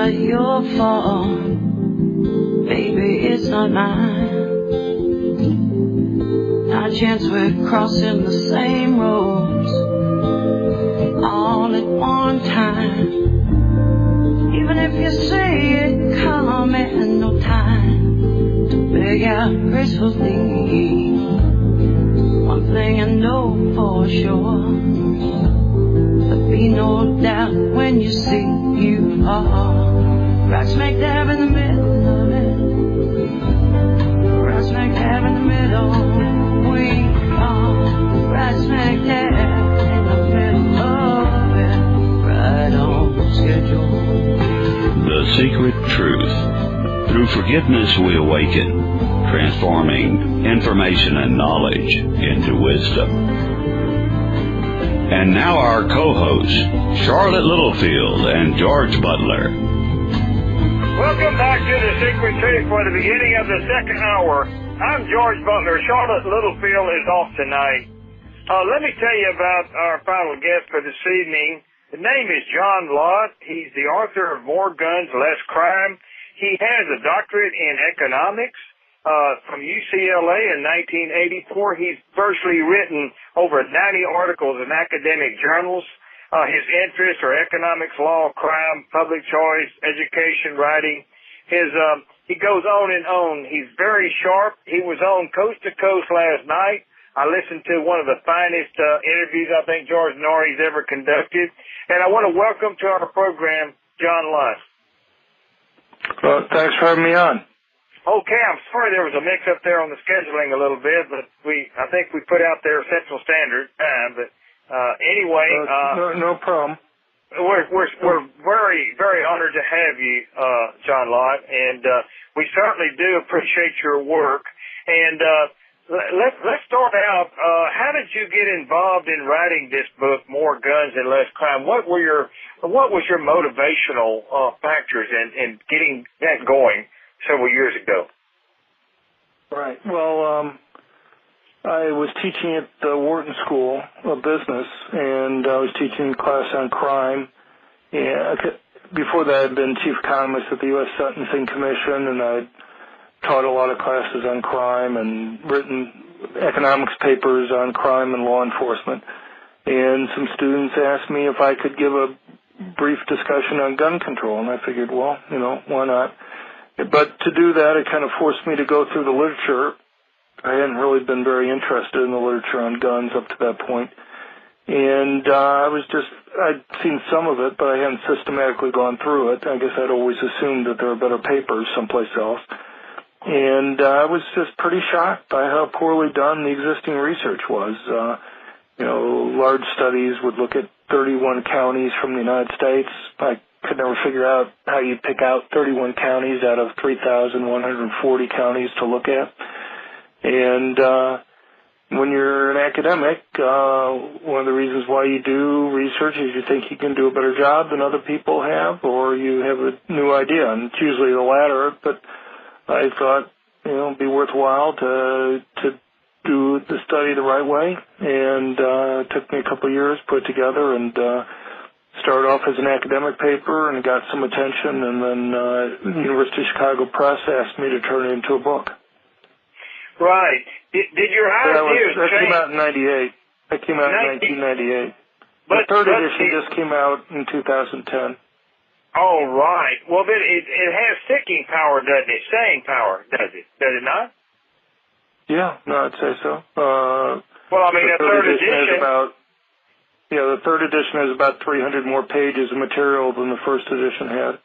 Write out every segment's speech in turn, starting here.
not your fault, baby, it's not mine. Not a chance we're crossing the same roads all at one time. Even if you say it come at no time to beg out gracefully. One thing I know for sure, there'll be no doubt when you see you are right smack dab in the middle of it. Right smack dab in the middle. We are right smack dab in the middle of it. Right on schedule. The secret truth. Through forgiveness we awaken, transforming information and knowledge into wisdom. And now our co-hosts, Charlotte Littlefield and George Butler. Welcome back to The Secret Truth for the beginning of the second hour. I'm George Butler. Charlotte Littlefield is off tonight. Let me tell you about our final guest for this evening. The name is John Lott. He's the author of More Guns, Less Crime. He has a doctorate in economics from UCLA in 1984. He's virtually written over 90 articles in academic journals. His interests are economics, law, crime, public choice, education, writing. He goes on and on. He's very sharp. He was on Coast to Coast last night. I listened to one of the finest interviews I think George Norrie's ever conducted. And I want to welcome to our program John Lott. Well, thanks for having me on. Okay, I'm sorry there was a mix-up there on the scheduling a little bit, but I think we put out there Central Standard Time. But anyway, no problem. We're very, very honored to have you, John Lott, and we certainly do appreciate your work. And let's start out. How did you get involved in writing this book, More Guns and Less Crime? What was your motivational factors in getting that going several years ago? Right. Well, I was teaching at the Wharton School of Business, and I was teaching a class on crime. And before that, I had been chief economist at the U.S. Sentencing Commission, and I taught a lot of classes on crime and written economics papers on crime and law enforcement. And some students asked me if I could give a brief discussion on gun control, and I figured, well, why not? But to do that, it kind of forced me to go through the literature. I hadn't really been very interested in the literature on guns up to that point. And I'd seen some of it, but I hadn't systematically gone through it. I guess I'd always assumed that there were better papers someplace else. And I was just pretty shocked by how poorly done the existing research was. Large studies would look at 31 counties from the United States. I could never figure out how you pick out 31 counties out of 3,140 counties to look at. And when you're an academic, one of the reasons why you do research is you think you can do a better job than other people have, or you have a new idea, and it's usually the latter. But I thought, it'd be worthwhile to do the study the right way, and it took me a couple of years to put it together, and started off as an academic paper, and it got some attention, and then the University of Chicago Press asked me to turn it into a book. Right. Did your ideas change? That came out in 98. That came out in 1998. The third edition just came out in 2010. Oh, right. Well, then it has sticking power, doesn't it? Staying power, does it? Does it not? Yeah, no, I'd say so. Well, I mean, the third edition... the third edition has about 300 more pages of material than the first edition had.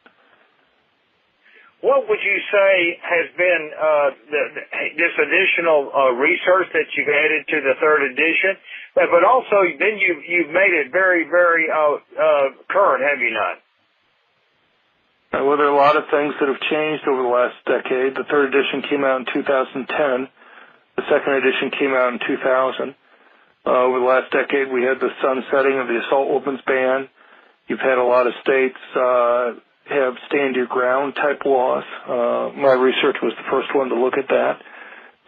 What would you say has been this additional research that you've added to the third edition? But also, then you've made it very, very current, have you not? Well, there are a lot of things that have changed over the last decade. The third edition came out in 2010. The second edition came out in 2000. Over the last decade, we had the sunsetting of the assault weapons ban. You've had a lot of states have stand-your-ground type laws. My research was the first one to look at that.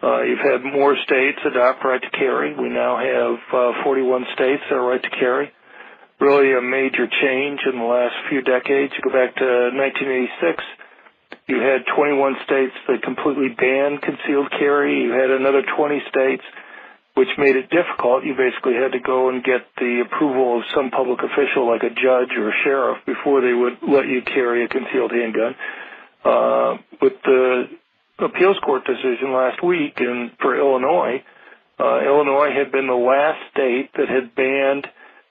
You've had more states adopt right to carry. We now have 41 states that are right to carry. really a major change in the last few decades. You go back to 1986, you had 21 states that completely banned concealed carry. You had another 20 states which made it difficult. You basically had to go and get the approval of some public official like a judge or a sheriff before they would let you carry a concealed handgun. With the appeals court decision last week for Illinois, Illinois had been the last state that had banned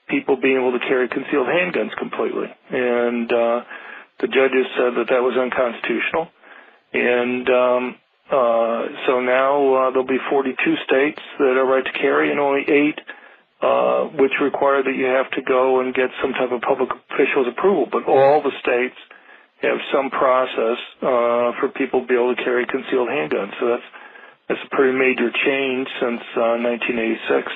people being able to carry concealed handguns completely. And the judges said that that was unconstitutional. And so now there'll be 42 states that are right to carry and only 8 which require that you have to go and get some type of public official's approval. But all the states have some process for people to be able to carry concealed handguns. So that's a pretty major change since 1986.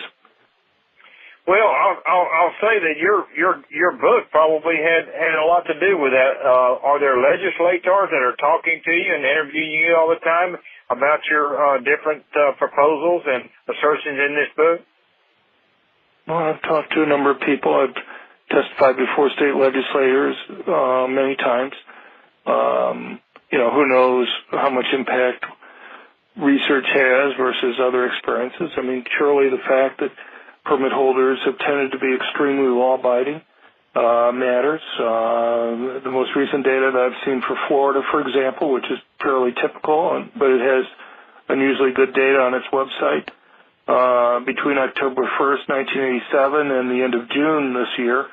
Well, I'll say that your book probably had a lot to do with that. Are there legislators that are talking to you and interviewing you all the time about your different proposals and assertions in this book? Well, I've talked to a number of people. I've testified before state legislators many times. Who knows how much impact research has versus other experiences. I mean, surely the fact that permit holders have tended to be extremely law-abiding matters. The most recent data that I've seen for Florida, for example, which is fairly typical, but it has unusually good data on its website. Between October 1st, 1987 and the end of June this year,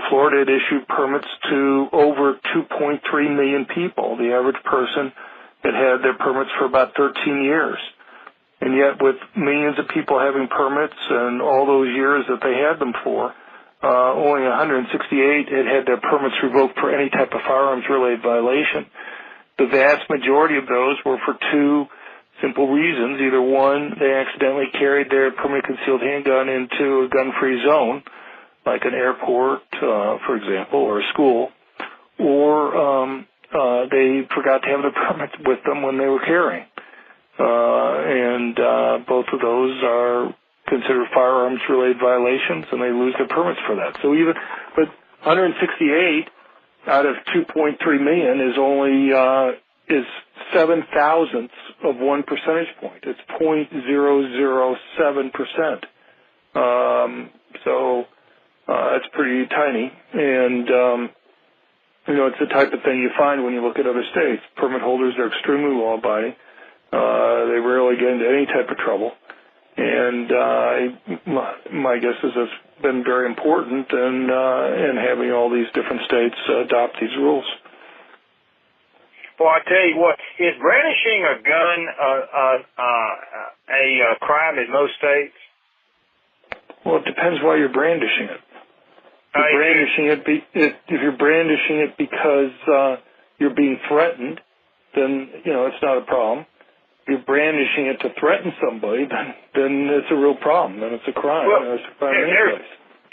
Florida had issued permits to over 2.3 million people. The average person had had their permits for about 13 years. And yet with millions of people having permits and all those years that they had them for, only 168 had their permits revoked for any type of firearms-related violation. The vast majority of those were for 2 simple reasons. Either one, they accidentally carried their permanent concealed handgun into a gun-free zone, like an airport, for example, or a school, or they forgot to have their permits with them when they were carrying. And both of those are considered firearms-related violations, and they lose their permits for that. So but 168 out of 2.3 million is only is 7/1,000ths of 1 percentage point. It's 0.007%. So it's pretty tiny, and it's the type of thing you find when you look at other states. Permit holders are extremely law-abiding. They rarely get into any type of trouble. And my guess is it's been very important in having all these different states adopt these rules. Well, I tell you what, is brandishing a gun a crime in most states? Well, it depends why you're brandishing it. If you're brandishing it because you're being threatened, then it's not a problem. If you're brandishing it to threaten somebody, then it's a real problem. Then it's a crime. Well, it's a crime in any place.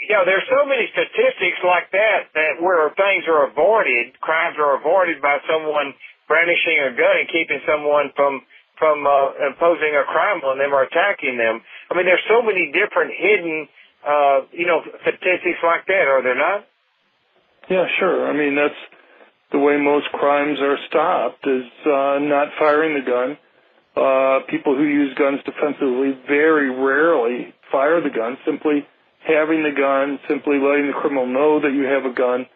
There's so many statistics like that where things are avoided, crimes are avoided by someone brandishing a gun and keeping someone from imposing a crime on them or attacking them. I mean, there's so many different hidden, statistics like that, are there not? Yeah, sure. I mean, that's the way most crimes are stopped, is not firing the gun. People who use guns defensively very rarely fire the gun. Simply having the gun, simply letting the criminal know that you have a gun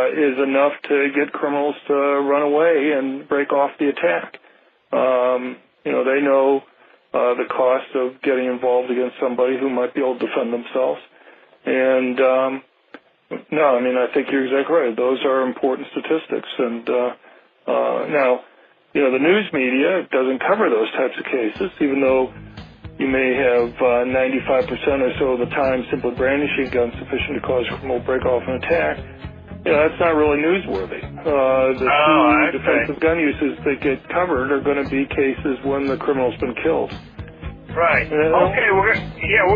is enough to get criminals to run away and break off the attack. They know the cost of getting involved against somebody who might be able to defend themselves. And I think you're exactly right. Those are important statistics. And now, the news media doesn't cover those types of cases, even though you may have 95% or so of the time simply brandishing guns sufficient to cause a criminal break off an attack. That's not really newsworthy. The two defensive gun uses that get covered are going to be cases when the criminal's been killed. Right. Okay, we're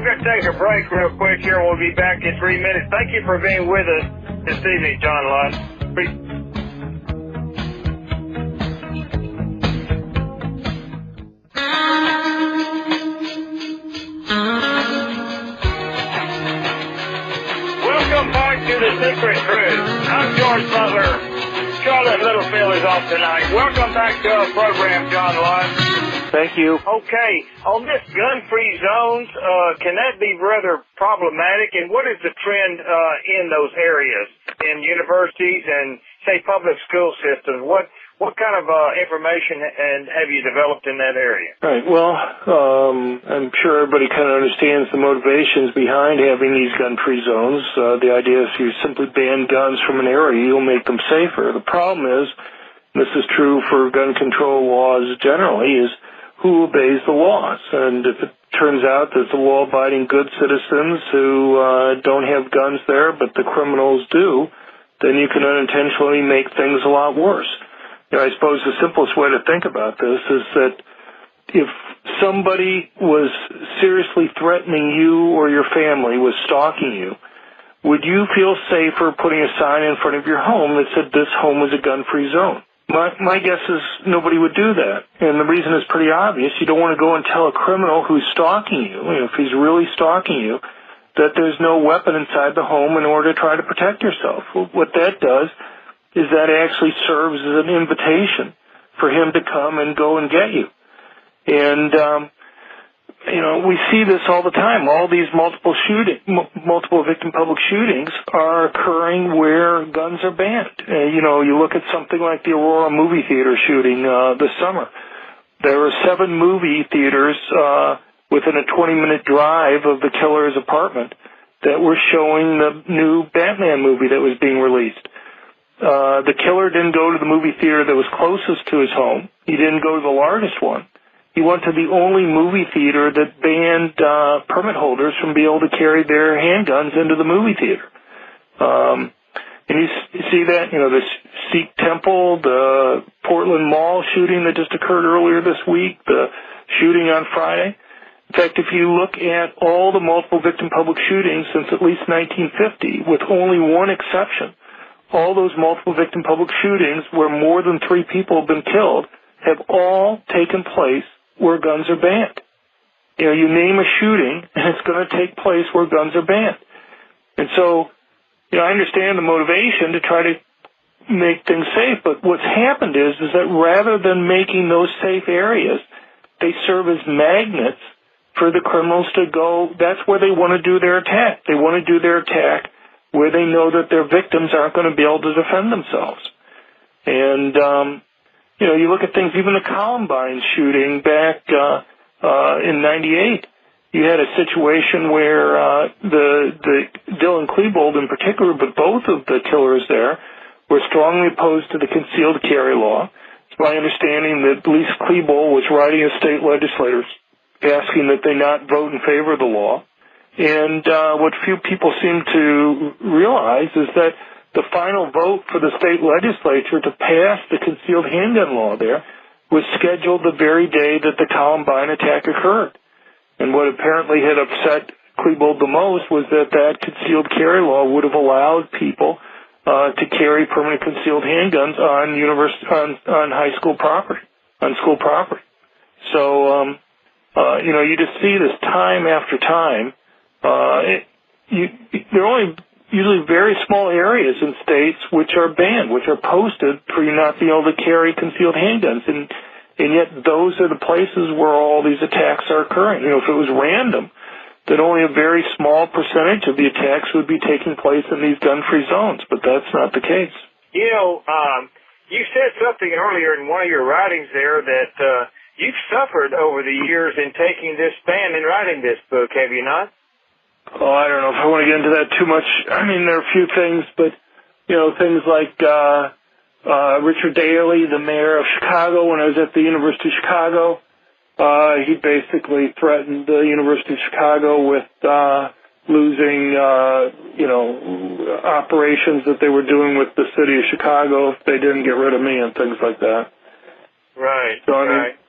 going to take a break real quick here, and we'll be back in 3 minutes. Thank you for being with us this evening, John Lott. The Secret Truth. I'm George Butler. Charlotte Littlefield is off tonight. Welcome back to our program, John Lott. Thank you. Okay, on this gun-free zones, can that be rather problematic? And what is the trend in those areas, in universities and, say, public school systems? What kind of information have you developed in that area? Right. Well, I'm sure everybody kind of understands the motivations behind having these gun-free zones. The idea is if you simply ban guns from an area, you'll make them safer. The problem is, and this is true for gun control laws generally, is who obeys the laws. And if it turns out that the law-abiding good citizens who don't have guns there, but the criminals do, then you can unintentionally make things a lot worse. You know, I suppose the simplest way to think about this is that if somebody was seriously threatening you or your family, was stalking you, would you feel safer putting a sign in front of your home that said this home was a gun-free zone? My guess is nobody would do that. And the reason is pretty obvious. You don't want to go and tell a criminal who's stalking you, if he's really stalking you, that there's no weapon inside the home in order to try to protect yourself. Well, what that does is that actually serves as an invitation for him to come and go and get you. And, we see this all the time. All these multiple victim public shootings are occurring where guns are banned. You look at something like the Aurora movie theater shooting this summer. There were 7 movie theaters within a 20-minute drive of the killer's apartment that were showing the new Batman movie that was being released. The killer didn't go to the movie theater that was closest to his home. He didn't go to the largest one. He went to the only movie theater that banned permit holders from being able to carry their handguns into the movie theater. And you see that, the Sikh temple, the Portland Mall shooting that just occurred earlier this week, the shooting on Friday. In fact, if you look at all the multiple victim public shootings since at least 1950, with only one exception, all those multiple victim public shootings where more than 3 people have been killed have all taken place where guns are banned. You name a shooting, and it's going to take place where guns are banned. And so, I understand the motivation to try to make things safe, but what's happened is that rather than making those safe areas, they serve as magnets for the criminals to go. That's where they want to do their attack. They want to do their attack where they know that their victims aren't going to be able to defend themselves. And, you look at things, even the Columbine shooting back in '98, you had a situation where the Dylan Klebold in particular, but both of the killers there, were strongly opposed to the concealed carry law. It's my understanding that at least Klebold was writing to state legislators asking that they not vote in favor of the law. And what few people seem to realize is that the final vote for the state legislature to pass the concealed handgun law there was scheduled the very day that the Columbine attack occurred. And what apparently had upset Klebold the most was that concealed carry law would have allowed people to carry permanent concealed handguns on high school property, on school property. So, you just see this time after time. There are only usually very small areas in states which are banned, which are posted for you not being able to carry concealed handguns. And yet those are the places where all these attacks are occurring. If it was random, then only a very small percentage of the attacks would be taking place in these gun-free zones, but that's not the case. You said something earlier in one of your writings there that you've suffered over the years in taking this stand and writing this book, have you not? Oh, I don't know if I want to get into that too much. I mean, there are a few things, but, things like Richard Daley, the mayor of Chicago, when I was at the University of Chicago, he basically threatened the University of Chicago with losing, operations that they were doing with the city of Chicago if they didn't get rid of me and things like that. Right, so, right.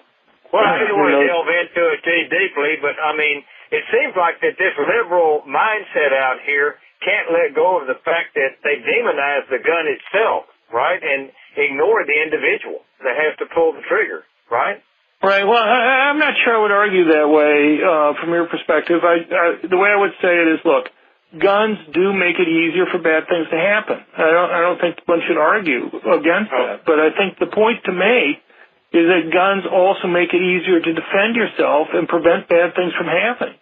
Well, I didn't want to delve into it too deeply, but, it seems like that this liberal mindset out here can't let go of the fact that they demonize the gun itself, right, and ignore the individual that has to pull the trigger, right? Right. Well, I'm not sure I would argue that way from your perspective. The way I would say it is, look, guns do make it easier for bad things to happen. I don't think one should argue against that. But I think the point to make is that guns also make it easier to defend yourself and prevent bad things from happening.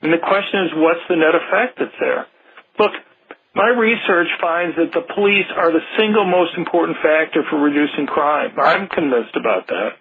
And the question is, what's the net effect that's there? Look, my research finds that the police are the single most important factor for reducing crime. I'm convinced about that.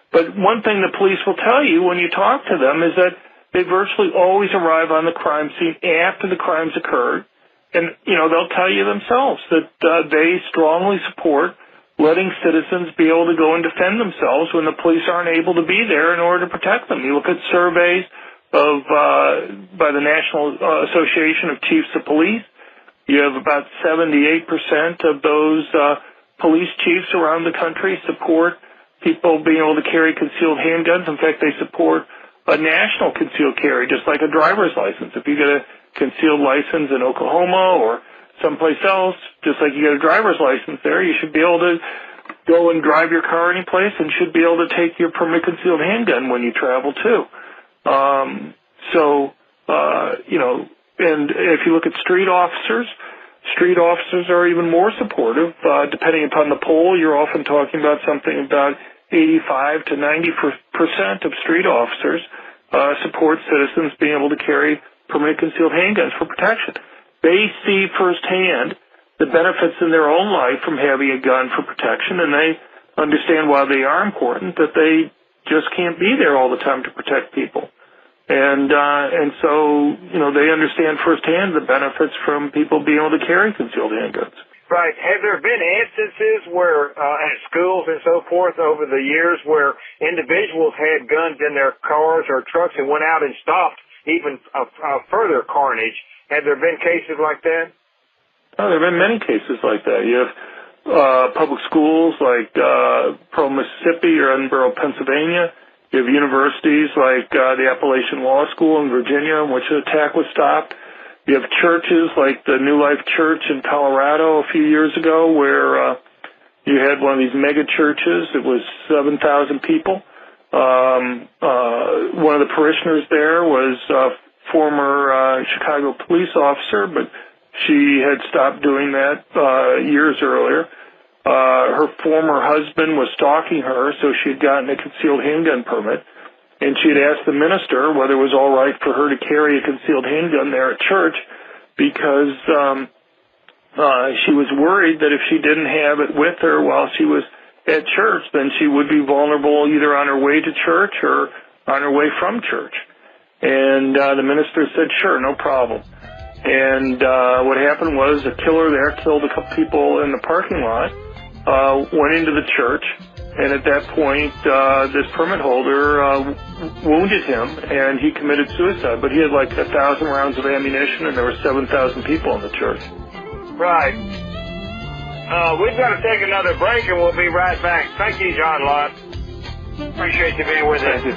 But one thing the police will tell you when you talk to them is that they virtually always arrive on the crime scene after the crime's occurred. And, they'll tell you themselves that they strongly support letting citizens be able to go and defend themselves when the police aren't able to be there in order to protect them. You look at surveys by the National Association of Chiefs of Police. You have about 78% of those police chiefs around the country support people being able to carry concealed handguns. In fact, they support a national concealed carry, just like a driver's license. If you get a concealed license in Oklahoma or someplace else, just like you get a driver's license there, you should be able to go and drive your car any place and should be able to take your permit concealed handgun when you travel too. And if you look at street officers are even more supportive. Depending upon the poll, you're often talking about something about 85 to 90% of street officers support citizens being able to carry permanent concealed handguns for protection. They see firsthand the benefits in their own life from having a gun for protection, and they understand why they are important, that they just can't be there all the time to protect people. And so, they understand firsthand the benefits from people being able to carry concealed handguns. Right. Have there been instances where, at schools and so forth over the years where individuals had guns in their cars or trucks and went out and stopped even further carnage? Have there been cases like that? Oh, there have been many cases like that. You have public schools like Pearl, Mississippi or Edinburgh, Pennsylvania. You have universities like the Appalachian Law School in Virginia in which an attack was stopped. You have churches like the New Life Church in Colorado a few years ago where you had one of these mega churches. It was 7,000 people. One of the parishioners there was a former Chicago police officer, but she had stopped doing that years earlier. Her former husband was stalking her, so she had gotten a concealed handgun permit. And she had asked the minister whether it was all right for her to carry a concealed handgun there at church because she was worried that if she didn't have it with her while she was at church, then she would be vulnerable either on her way to church or on her way from church. And the minister said, sure, no problem. And what happened was a killer there killed a couple people in the parking lot, went into the church, and at that point, this permit holder wounded him, and he committed suicide. But he had like 1,000 rounds of ammunition, and there were 7,000 people in the church. Right. We've got to take another break, and we'll be right back. Thank you, John Lott. Appreciate you being with us. Thank you.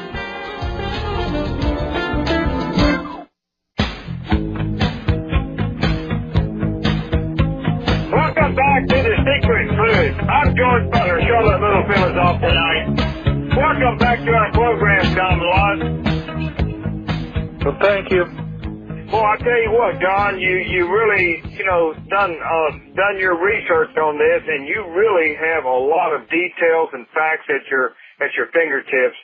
Welcome back to the Secret Food. I'm George Butler. Charlotte Littlefield is off tonight. Welcome back to our program, John Lott. Well, thank you. Well, I tell you what, John, you really, done your research on this, and you really have a lot of details and facts at your fingertips.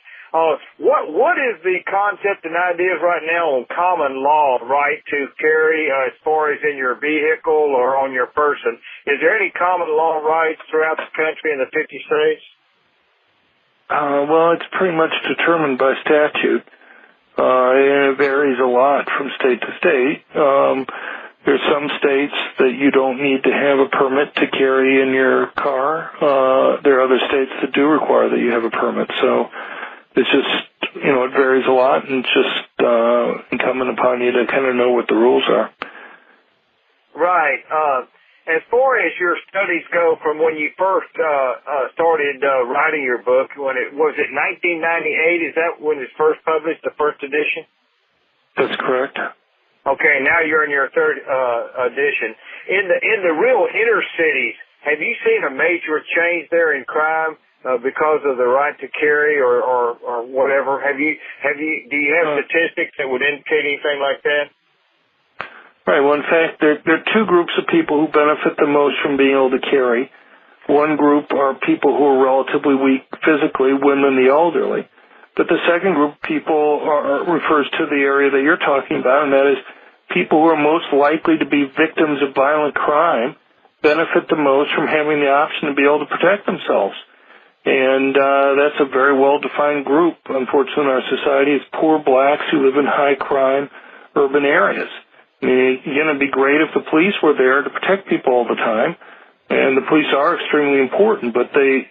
What is the concept and ideas right now on common law right to carry as far as in your vehicle or on your person? Is there any common law rights throughout the country in the 50 states? Well, it's pretty much determined by statute. And it varies a lot from state to state. There's some states that you don't need to have a permit to carry in your car. There are other states that do require that you have a permit. So it's just, it varies a lot, and it's just incumbent upon you to kind of know what the rules are. Right. As far as your studies go from when you first started writing your book, was it 1998? Is that when it was first published, the first edition? That's correct. Okay, now you're in your third edition. In the real inner cities, have you seen a major change there in crime because of the right to carry or whatever? Do you have statistics that would indicate anything like that? Right. Well, in fact, there are two groups of people who benefit the most from being able to carry. One group are people who are relatively weak physically, women, the elderly. But the second group of people refers to the area that you're talking about, and that is people who are most likely to be victims of violent crime benefit the most from having the option to be able to protect themselves. And that's a very well-defined group, unfortunately, in our society. It's poor blacks who live in high-crime urban areas. I mean, again, it'd be great if the police were there to protect people all the time, and the police are extremely important, but they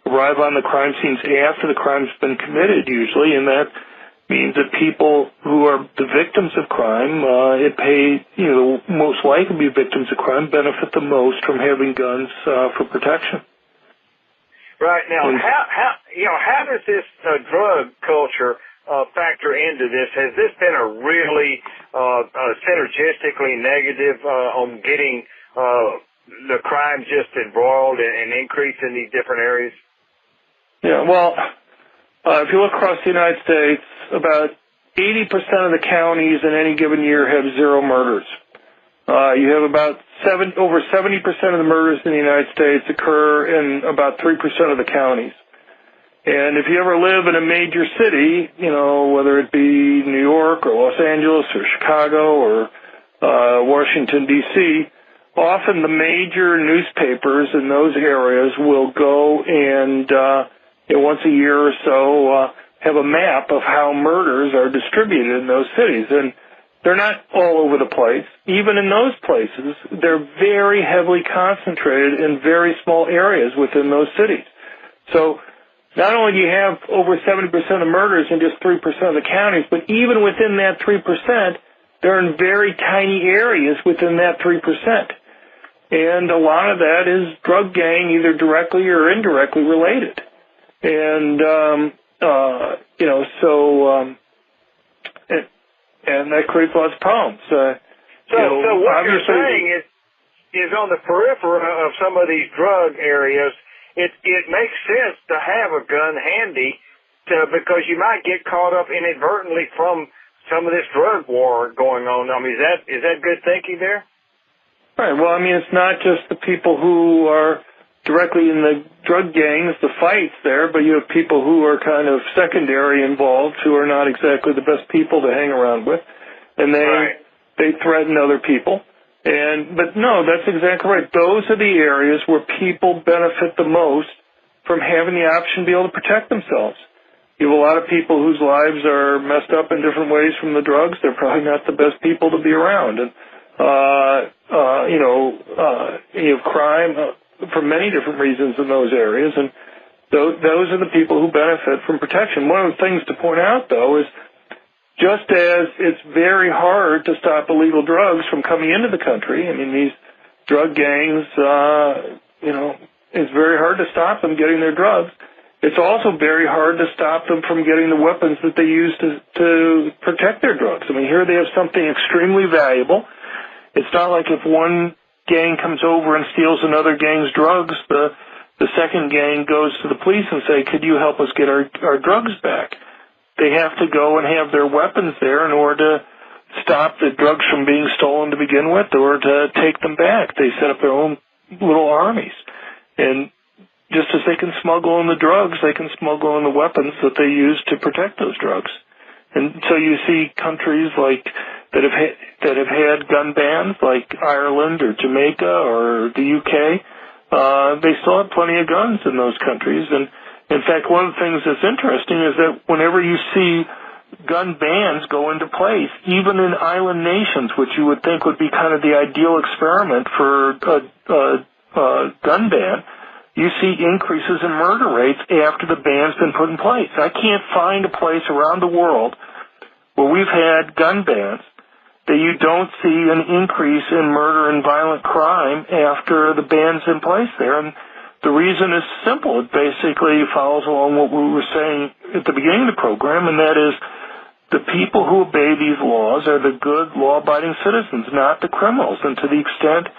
arrive on the crime scenes after the crime's been committed, usually, and that means that people who are the victims of crime, most likely to be victims of crime, benefit the most from having guns for protection. Right. Now, how does this drug culture factor into this? Has this been a really synergistically negative on getting the crime just embroiled and increase in these different areas? Yeah, well, if you look across the United States, about 80% of the counties in any given year have zero murders. You have about over 70% of the murders in the United States occur in about 3% of the counties. And if you ever live in a major city, whether it be New York or Los Angeles or Chicago or Washington, D.C., often the major newspapers in those areas will go and once a year or so have a map of how murders are distributed in those cities. And they're not all over the place. Even in those places, they're very heavily concentrated in very small areas within those cities. So not only do you have over 70% of murders in just 3% of the counties, but even within that 3%, they're in very tiny areas within that 3%. And a lot of that is drug gang, either directly or indirectly related. And, and that creates lots of problems. So what you're saying is on the periphery of some of these drug areas, it makes sense to have a gun handy because you might get caught up inadvertently from some of this drug war going on. I mean, is that good thinking there? Right. Well, I mean, it's not just the people who are directly in the drug gangs, the fights there, but you have people who are kind of secondary involved who are not exactly the best people to hang around with, and they threaten other people. But no, that's exactly right. Those are the areas where people benefit the most from having the option to be able to protect themselves. You have a lot of people whose lives are messed up in different ways from the drugs. They're probably not the best people to be around. And, you have crime for many different reasons in those areas, and those are the people who benefit from protection. One of the things to point out, though, is just as it's very hard to stop illegal drugs from coming into the country, I mean, these drug gangs, it's very hard to stop them getting their drugs. It's also very hard to stop them from getting the weapons that they use to protect their drugs. I mean, here they have something extremely valuable. It's not like if one gang comes over and steals another gang's drugs, the second gang goes to the police and say, could you help us get our drugs back? They have to go and have their weapons there in order to stop the drugs from being stolen to begin with or to take them back. They set up their own little armies. And just as they can smuggle in the drugs, they can smuggle in the weapons that they use to protect those drugs. And so you see countries that have had gun bans, like Ireland or Jamaica or the UK. They still have plenty of guns in those countries. And in fact, one of the things that's interesting is that whenever you see gun bans go into place, even in island nations, which you would think would be kind of the ideal experiment for a gun ban, you see increases in murder rates after the ban's been put in place. I can't find a place around the world where we've had gun bans that you don't see an increase in murder and violent crime after the ban's in place there. And the reason is simple. It basically follows along what we were saying at the beginning of the program, and that is the people who obey these laws are the good, law-abiding citizens, not the criminals. And to the extent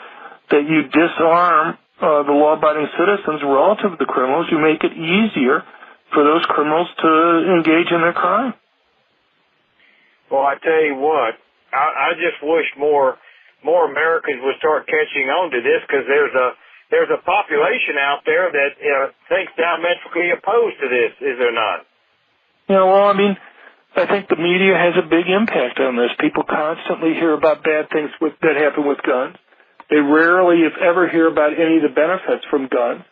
that you disarm the law-abiding citizens relative to the criminals, you make it easier for those criminals to engage in their crime. Well, I tell you what, I just wish more more Americans would start catching on to this, because there's a population out there that thinks diametrically opposed to this, is there not? Yeah, well, I mean, I think the media has a big impact on this. People constantly hear about bad things that happen with guns. They rarely, if ever, hear about any of the benefits from guns.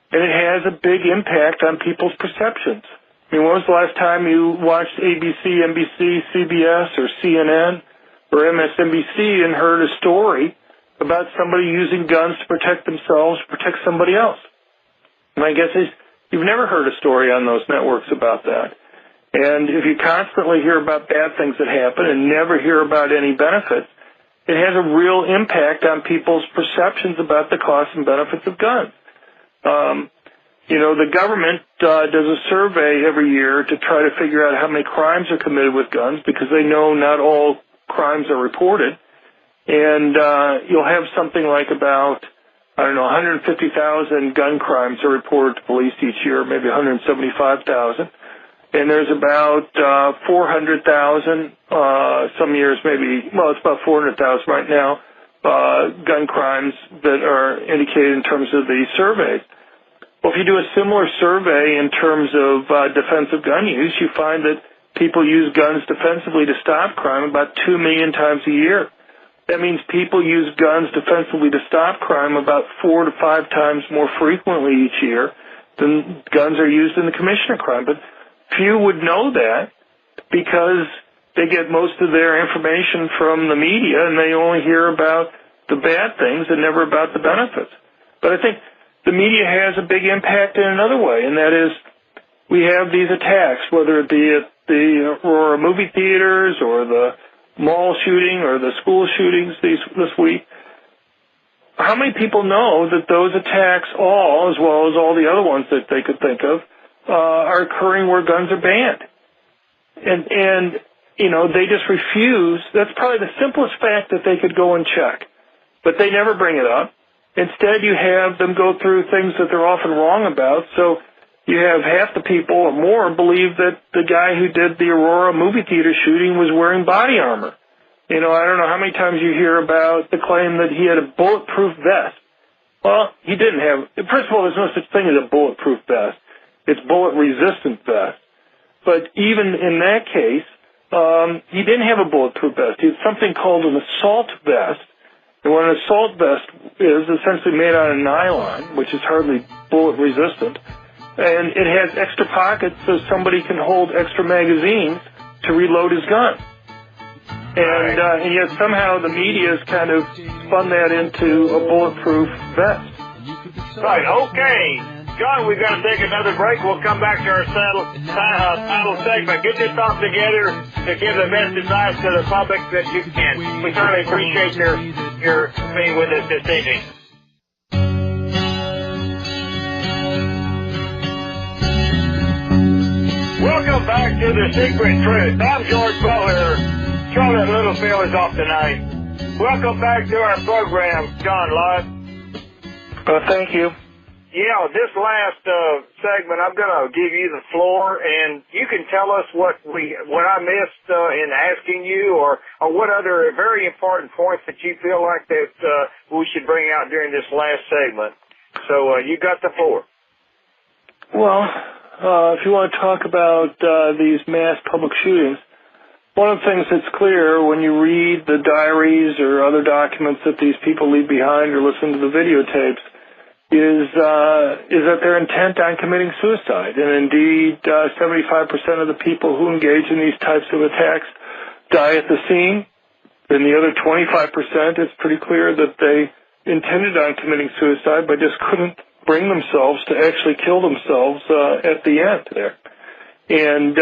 And it has a big impact on people's perceptions. I mean, when was the last time you watched ABC, NBC, CBS, or CNN, or MSNBC and heard a story about somebody using guns to protect themselves, protect somebody else? My guess is you've never heard a story on those networks about that. And if you constantly hear about bad things that happen and never hear about any benefits, it has a real impact on people's perceptions about the costs and benefits of guns. The government does a survey every year to try to figure out how many crimes are committed with guns, because they know not all crimes are reported. And you'll have something like about, 150,000 gun crimes are reported to police each year, maybe 175,000. And there's about 400,000, some years maybe, well, it's about 400,000 right now, gun crimes that are indicated in terms of the surveys. Well, if you do a similar survey in terms of defensive gun use, you find that people use guns defensively to stop crime about 2 million times a year. That means people use guns defensively to stop crime about 4 to 5 times more frequently each year than guns are used in the commission of crime. But few would know that, because they get most of their information from the media and they only hear about the bad things and never about the benefits. But I think the media has a big impact in another way, and that is we have these attacks, whether it be at the Aurora movie theaters or the mall shooting or the school shootings this week. How many people know that those attacks all, as well as all the other ones that they could think of, are occurring where guns are banned? And they just refuse. That's probably the simplest fact that they could go and check, but they never bring it up. Instead, you have them go through things that they're often wrong about. So you have half the people or more believe that the guy who did the Aurora movie theater shooting was wearing body armor. I don't know how many times you hear about the claim that he had a bulletproof vest. Well, he didn't have. First of all, there's no such thing as a bulletproof vest. It's bullet-resistant vest. But even in that case, he didn't have a bulletproof vest. He had something called an assault vest. And what an assault vest is essentially made out of nylon, which is hardly bullet-resistant. And it has extra pockets so somebody can hold extra magazines to reload his gun. And yet somehow the media has kind of spun that into a bulletproof vest. Right, okay. John, we've got to take another break. We'll come back to our final segment. Get your thoughts together to give the best advice to the public that you can. We certainly appreciate your being with us this evening. Welcome back to The Secret Truth. I'm George Butler. Charlotte Littlefield is off tonight. Welcome back to our program, John Lott. Thank you. Yeah, this last segment, I'm going to give you the floor, and you can tell us what I missed in asking you, or what other very important points that you feel like that we should bring out during this last segment. So you got the floor. Well, if you want to talk about these mass public shootings, one of the things that's clear when you read the diaries or other documents that these people leave behind or listen to the videotapes is that they're intent on committing suicide. And indeed, 75% of the people who engage in these types of attacks die at the scene. And the other 25%, it's pretty clear that they intended on committing suicide but just couldn't bring themselves to actually kill themselves at the end there. And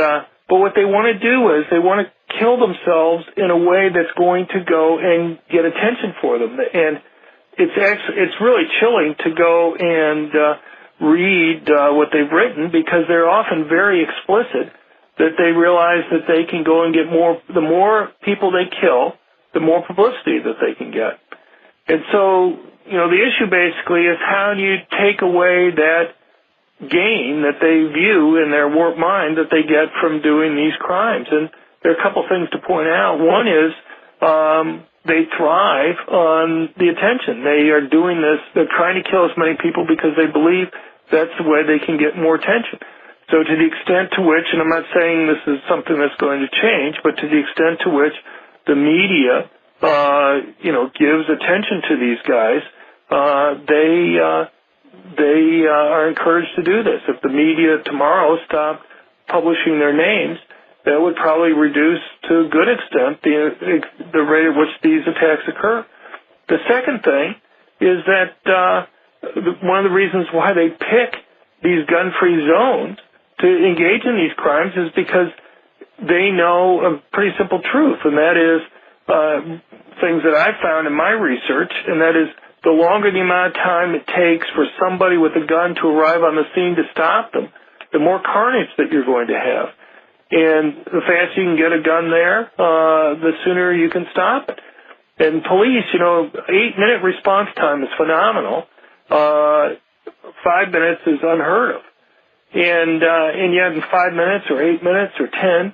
but what they want to do is they want to kill themselves in a way that's going to go and get attention for them. And it's really chilling to go and read what they've written, because they're often very explicit that they realize that they can go and get more. The more people they kill, the more publicity that they can get. And so, the issue basically is how do you take away that gain that they view in their warped mind that they get from doing these crimes. And there are a couple things to point out. One is they thrive on the attention. They are doing this. They're trying to kill as many people because they believe that's the way they can get more attention. So to the extent to which, and I'm not saying this is something that's going to change, but to the extent to which the media, gives attention to these guys, they are encouraged to do this. If the media tomorrow stopped publishing their names, that would probably reduce to a good extent the rate at which these attacks occur. The second thing is that one of the reasons why they pick these gun-free zones to engage in these crimes is because they know a pretty simple truth, and that is things that I've found in my research, and that is the longer the amount of time it takes for somebody with a gun to arrive on the scene to stop them, the more carnage that you're going to have. And the faster you can get a gun there, the sooner you can stop it. And police, 8-minute response time is phenomenal. 5 minutes is unheard of. And yet in 5 minutes or 8 minutes or 10,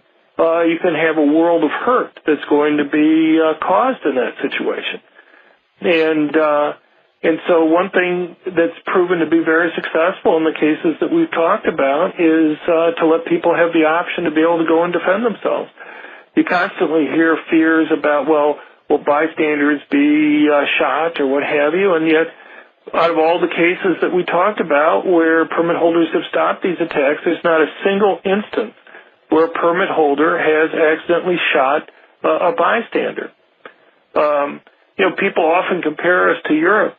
you can have a world of hurt that's going to be caused in that situation. And so one thing that's proven to be very successful in the cases that we've talked about is to let people have the option to be able to go and defend themselves. You constantly hear fears about, will bystanders be shot or what have you, and yet out of all the cases that we talked about where permit holders have stopped these attacks, there's not a single instance where a permit holder has accidentally shot a bystander. People often compare us to Europe.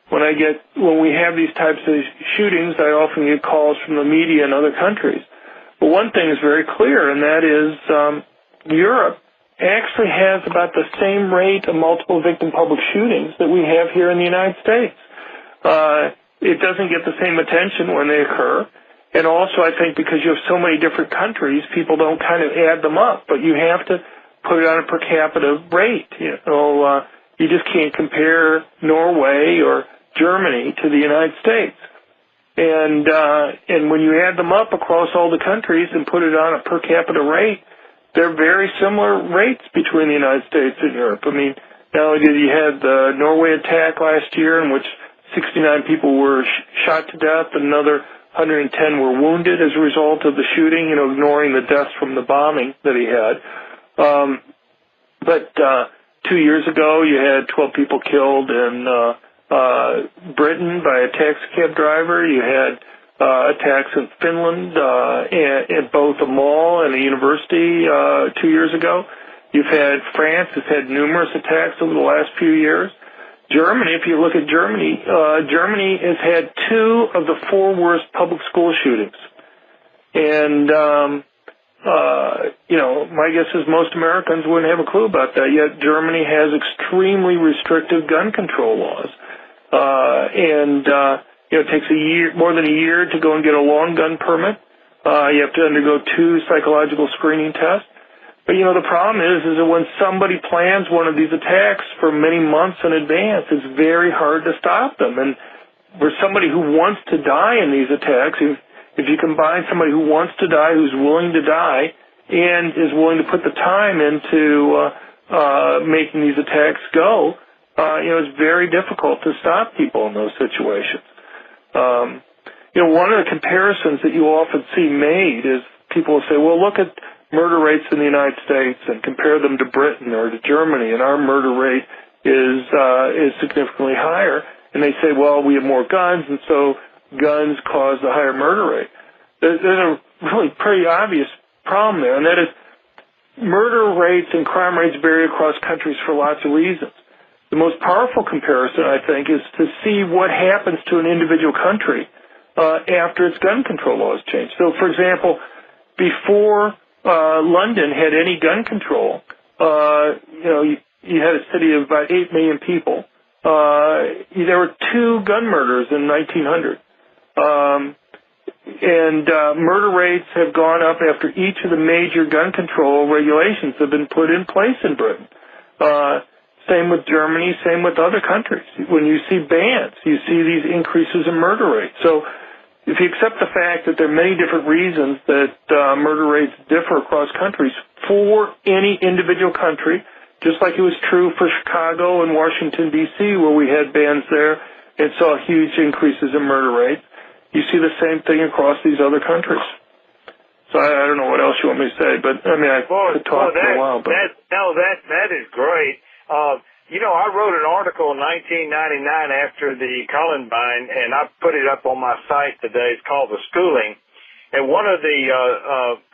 When we have these types of shootings, I often get calls from the media in other countries. But one thing is very clear, and that is Europe actually has about the same rate of multiple victim public shootings that we have here in the United States. It doesn't get the same attention when they occur. And also, I think because you have so many different countries, people don't kind of add them up, but you have to put it on a per capita rate. You just can't compare Norway or Germany to the United States. And when you add them up across all the countries and put it on a per capita rate, they're very similar rates between the United States and Europe. I mean, not only did you have the Norway attack last year in which 69 people were shot to death, and another 110 were wounded as a result of the shooting, ignoring the deaths from the bombing that he had. But 2 years ago, you had 12 people killed in Britain by a taxi cab driver. You had attacks in Finland at both a mall and a university 2 years ago. You've had France has had numerous attacks over the last few years. Germany, if you look at Germany, Germany has had 2 of the 4 worst public school shootings. And, my guess is most Americans wouldn't have a clue about that, yet Germany has extremely restrictive gun control laws. It takes more than a year to go and get a long gun permit. You have to undergo 2 psychological screening tests. But, the problem is that when somebody plans one of these attacks for many months in advance, it's very hard to stop them. And for somebody who wants to die in these attacks, if you combine somebody who wants to die, who's willing to die, and is willing to put the time into making these attacks go, it's very difficult to stop people in those situations. One of the comparisons that you often see made is people will say, well, look at murder rates in the United States and compare them to Britain or to Germany, and our murder rate is significantly higher. And they say, well, we have more guns, and so guns cause the higher murder rate. There's a really pretty obvious problem there, and that is murder rates and crime rates vary across countries for lots of reasons. The most powerful comparison, I think, is to see what happens to an individual country after its gun control laws change. So, for example, before London had any gun control, you had a city of about 8 million people. There were 2 gun murders in 1900. Murder rates have gone up after each of the major gun control regulations have been put in place in Britain. Same with Germany, same with other countries. When you see bans, you see these increases in murder rates. So if you accept the fact that there are many different reasons that murder rates differ across countries, for any individual country, just like it was true for Chicago and Washington, D.C., where we had bans there and saw huge increases in murder rates. You see the same thing across these other countries. So I don't know what else you want me to say, but I mean, I could talk for a while. But that is great. I wrote an article in 1999 after the Columbine, and I put it up on my site today. It's called The Schooling. And one of the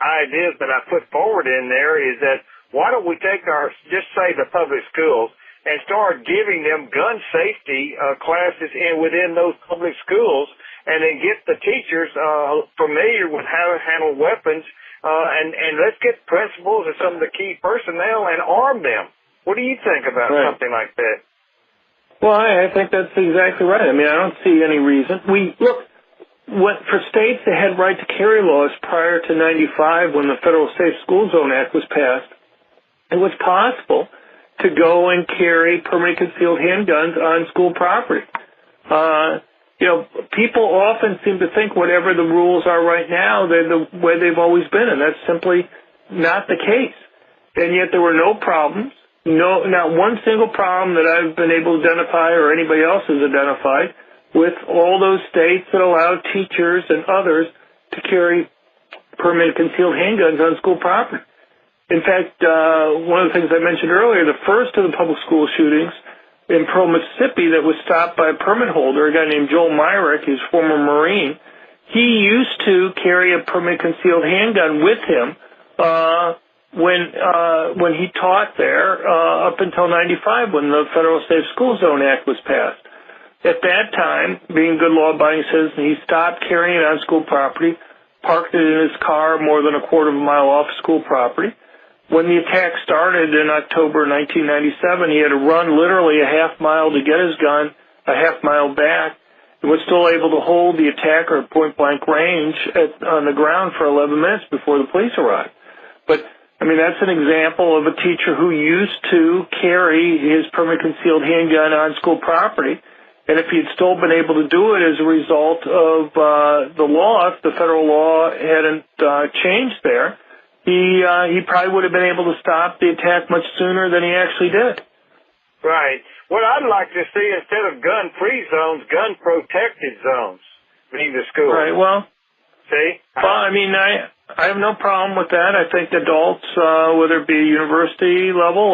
ideas that I put forward in there is that why don't we take just say the public schools and start giving them gun safety classes within those public schools, and then get the teachers familiar with how to handle weapons, and let's get principals and some of the key personnel and arm them. What do you think about something like that? Well, I think that's exactly right. I mean, I don't see any reason. For states that had right to carry laws prior to 95, when the Federal Safe School Zone Act was passed, it was possible to go and carry permanently concealed handguns on school property. People often seem to think whatever the rules are right now, they're the way they've always been, and that's simply not the case. And yet there were no problems. Not one single problem that I've been able to identify or anybody else has identified with all those states that allow teachers and others to carry permanently concealed handguns on school property. In fact, one of the things I mentioned earlier, the first of the public school shootings in Pearl, Mississippi, that was stopped by a permit holder, a guy named Joel Myrick, he's a former Marine. He used to carry a permanently concealed handgun with him when he taught there up until 95, when the Federal Safe School Zone Act was passed. At that time, being good law-abiding citizen, he stopped carrying it on school property, parked it in his car more than a quarter of a mile off school property. When the attack started in October 1997, he had to run literally a half mile to get his gun, a half mile back, and was still able to hold the attacker at point-blank range on the ground for 11 minutes before the police arrived. But I mean, that's an example of a teacher who used to carry his permanently concealed handgun on school property. And if he had still been able to do it as a result of the law, if the federal law hadn't changed there, he probably would have been able to stop the attack much sooner than he actually did. Right. What I'd like to see, instead of gun-free zones, gun-protected zones being the school. Right, well. See? Well, I mean, I have no problem with that. I think adults, whether it be university level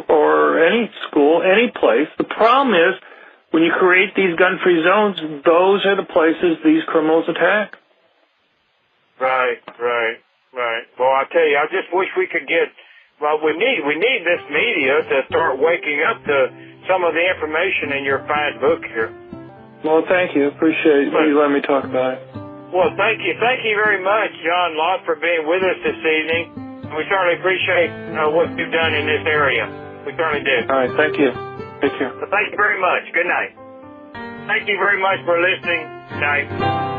or any school, any place, the problem is when you create these gun-free zones, those are the places these criminals attack. Right. Well, I tell you, I just wish we could get. Well, we need this media to start waking up to some of the information in your fine book here. Well, thank you. Appreciate you letting me talk about it. Well, thank you very much, John Lott, for being with us this evening. We certainly appreciate what you've done in this area. We certainly do. All right, thank you. Take care. Well, thank you very much. Good night. Thank you very much for listening. Good night.